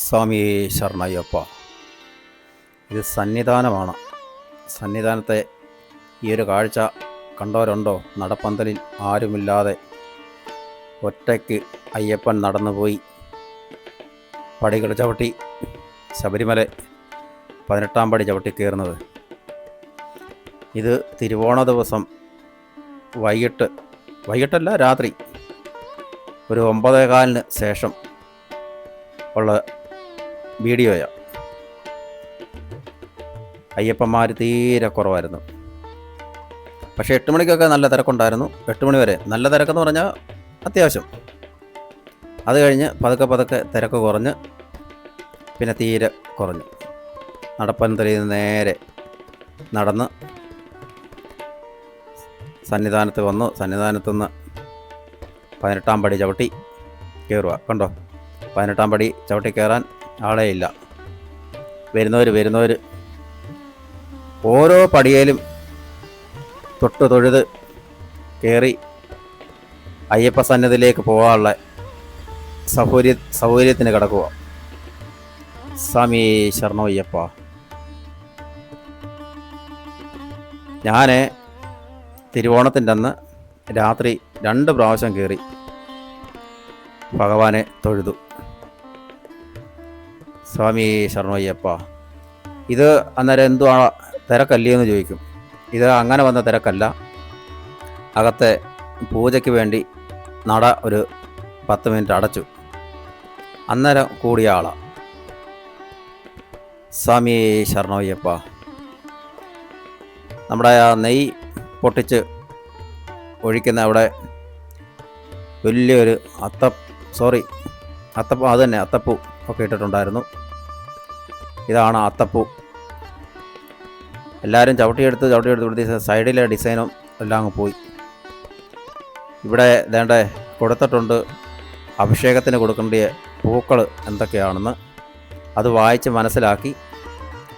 സ്വാമി ശരണയ്യപ്പ. ഇത് സന്നിധാനമാണ്. സന്നിധാനത്തെ ഈ ഒരു കാഴ്ച കണ്ടവരുണ്ടോ? നടപ്പന്തലിൽ ആരുമില്ലാതെ ഒറ്റയ്ക്ക് അയ്യപ്പൻ നടന്നുപോയി പടികൾ ചവിട്ടി ശബരിമല 18-ാം പടി ചവിട്ടി കയറുന്നത്. ഇത് തിരുവോണ ദിവസം വൈകിട്ടല്ല, രാത്രി ഒരു 9:15 ശേഷം ഉള്ള വീഡിയോയാണ്. അയ്യപ്പന്മാർ തീരെ കുറവായിരുന്നു. പക്ഷേ 8 മണിക്കൊക്കെ നല്ല തിരക്കുണ്ടായിരുന്നു. 8 മണി വരെ നല്ല തിരക്കെന്ന് പറഞ്ഞാൽ അത്യാവശ്യം. അത് കഴിഞ്ഞ് പതുക്കെ തിരക്ക് കുറഞ്ഞ് പിന്നെ തീരെ കുറഞ്ഞു. നടപ്പന്തലിൽ നിന്ന് നേരെ നടന്ന് സന്നിധാനത്ത് വന്നു. സന്നിധാനത്തുനിന്ന് 18-ാം പടി ചവിട്ടി കയറുക. കണ്ടോ, 18-ാം പടി ചവിട്ടി കയറാൻ ആളേ ഇല്ല. വരുന്നവർ ഓരോ പടിയേലും തൊട്ട് തൊഴുത് കയറി അയ്യപ്പ സന്നിധിയിലേക്ക് പോകാനുള്ള സൗകര്യത്തിന് കിടക്കുക. സ്വാമി ശരണയ്യപ്പ. ഞാൻ തിരുവോണത്തിൻ്റെ അന്ന് രാത്രി 2 പ്രാവശ്യം കയറി ഭഗവാനെ തൊഴുതു. സ്വാമി ശരണയ്യപ്പ. ഇത് അന്നേരം എന്തുവാ തിരക്കല്ലേ എന്ന് ചോദിക്കും. ഇത് അങ്ങനെ വന്ന തിരക്കല്ല. അകത്തെ പൂജയ്ക്ക് വേണ്ടി നട ഒരു 10 മിനിറ്റ് അടച്ചു. അന്നേരം കൂടിയ ആളാണ്. സ്വാമി ശരണയ്യപ്പ. നമ്മുടെ ആ നെയ്യ് പൊട്ടിച്ച് ഒഴിക്കുന്ന അവിടെ വലിയൊരു അത്തപ്പൂ, അത് തന്നെ അത്തപ്പൂ ഒക്കെ ഇട്ടിട്ടുണ്ടായിരുന്നു. ഇതാണ് അത്തപ്പൂ. എല്ലാവരും ചവിട്ടിയെടുത്ത് ഇവിടുത്തെ സൈഡിലെ ഡിസൈനും എല്ലാം അങ്ങ് പോയി. ഇവിടെ വേണ്ട കൊടുത്തിട്ടുണ്ട് അഭിഷേകത്തിന് കൊടുക്കേണ്ട പൂക്കൾ എന്തൊക്കെയാണെന്ന്. അത് വായിച്ച് മനസ്സിലാക്കി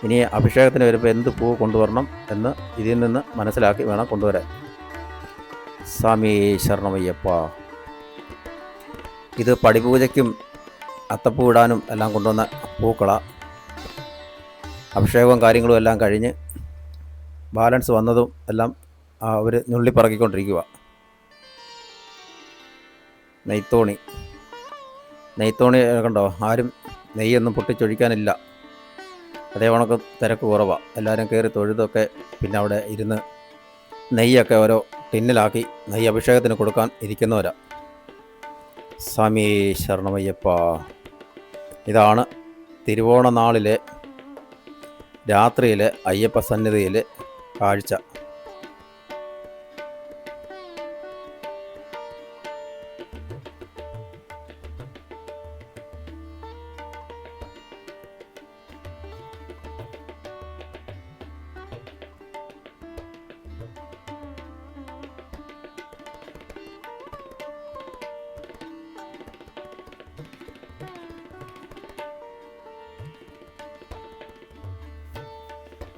ഇനി അഭിഷേകത്തിന് വരുമ്പോൾ എന്ത് പൂ കൊണ്ടുവരണം എന്ന് ഇതിൽ നിന്ന് മനസ്സിലാക്കി വേണം കൊണ്ടുവരാൻ. സ്വാമി ശരണയ്യപ്പ. ഇത് പടിപൂജയ്ക്കും അത്തപ്പൂ ഇടാനും എല്ലാം കൊണ്ടുവന്ന പൂക്കളാണ്. അഭിഷേകവും കാര്യങ്ങളും എല്ലാം കഴിഞ്ഞ് ബാലൻസ് വന്നതും എല്ലാം അവർ നുള്ളിപ്പറക്കിക്കൊണ്ടിരിക്കുക. നെയ്ത്തോണി കണ്ടോ, ആരും നെയ്യൊന്നും പൊട്ടിച്ചൊഴിക്കാനില്ല. അതേ കണക്ക് തിരക്ക് കുറവാണ്. എല്ലാവരും കയറി തൊഴുതൊക്കെ പിന്നെ അവിടെ ഇരുന്ന് നെയ്യൊക്കെ ഓരോ ടിന്നിലാക്കി നെയ്യ് അഭിഷേകത്തിന് കൊടുക്കാൻ ഇരിക്കുന്നവരാ. സ്വാമി ശരണയ്യപ്പ. ഇതാണ് തിരുവോണ നാളിലെ രാത്രിയിലെ അയ്യപ്പ സന്നിധിയിലെ കാഴ്ച.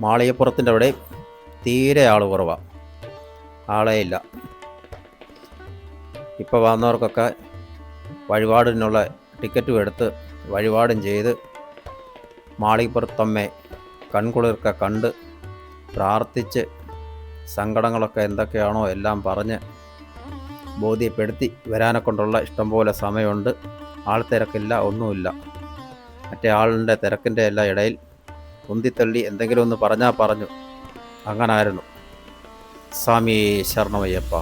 മാളികപ്പുറത്തിൻ്റെ അവിടെ തീരെ ആൾ കുറവാണ്. ആളേ ഇല്ല. ഇപ്പോൾ വന്നവർക്കൊക്കെ വഴിപാടിനുള്ള ടിക്കറ്റും എടുത്ത് വഴിപാടും ചെയ്ത് മാളികപ്പുറത്തമ്മേ കൺകുളിർക്കെ കണ്ട് പ്രാർത്ഥിച്ച് സങ്കടങ്ങളൊക്കെ എന്തൊക്കെയാണോ എല്ലാം പറഞ്ഞ് ബോധ്യപ്പെടുത്തി വരാനെ കൊണ്ടുള്ള ഇഷ്ടംപോലെ സമയമുണ്ട്. ആൾ തിരക്കില്ല, ഒന്നുമില്ല. മറ്റേ ആളിൻ്റെ തിരക്കിൻ്റെ എല്ലാം ഇടയിൽ ഉന്തിത്തള്ളി എന്തെങ്കിലും ഒന്ന് പറഞ്ഞാൽ പറഞ്ഞു. അങ്ങനായിരുന്നു. സ്വാമി ശരണയ്യപ്പ.